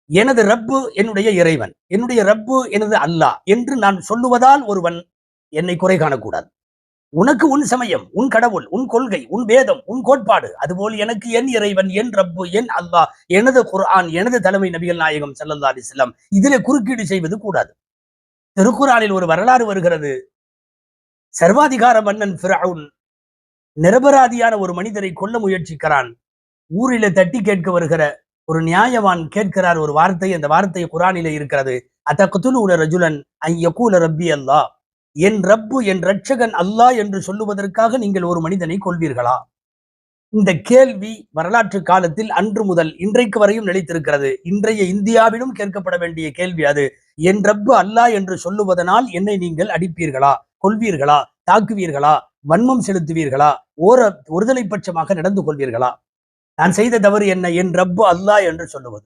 எனது ரப்பு என்னுடைய இறைவன், என்னுடைய ரப்பு எனது அல்லாஹ் என்று நான் சொல்லுவதால் ஒருவன் என்னை குறை காணக்கூடாது. உனக்கு உன் சமயம், உன் கடவுள், உன் கொள்கை, உன் வேதம், உன் கோட்பாடு, அதுபோல் எனக்கு என் இறைவன், என் ரப்பு, என் அல்லாஹ், எனது குர்ஆன், எனது தலைமை நபிகள் நாயகம் ஸல்லல்லாஹு அலைஹி வஸல்லம், இதிலே குறுக்கீடு செய்வது கூடாது. திருக்குர்ஆனில் ஒரு வரலாறு வருகிறது. சர்வாதிகார மன்னன் ஃபிரவுன் நிரபராதியான ஒரு மனிதரை கொல்ல முயற்சிக்கிறான். ஊரிலே தட்டி கேட்க வருகிற ஒரு நியாயவான் கேட்கிறார் ஒரு வார்த்தை. அந்த வார்த்தை குர்ஆனிலே இருக்கிறது. அதக்துலூன ரஜுலன் அன் யகூல ரப்பி அல்லாஹ், என் ரப்பு, என் ரட்சகன் அல்லாஹ் என்று சொல்லுவதற்காக நீங்கள் ஒரு மனிதனை கொல்வீர்களா? இந்த கேள்வி வரலாற்று காலத்தில் அன்று முதல் இன்றைக்கு வரையும் நிலைத்திருக்கிறது. இன்றைய இந்தியாவிலும் கேட்கப்பட வேண்டிய கேள்வி அது. என் ரப்பு அல்லாஹ் என்று சொல்லுவதனால் என்னை நீங்கள் அடிப்பீர்களா, கொல்வீர்களா, தாக்குவீர்களா, வன்மம் செலுத்துவீர்களா, ஒருதலை பட்சமாக நடந்து கொள்வீர்களா? நான் செய்த தவறு என்ன? என் ரப்பு அல்லாஹ் என்று சொல்லுவது.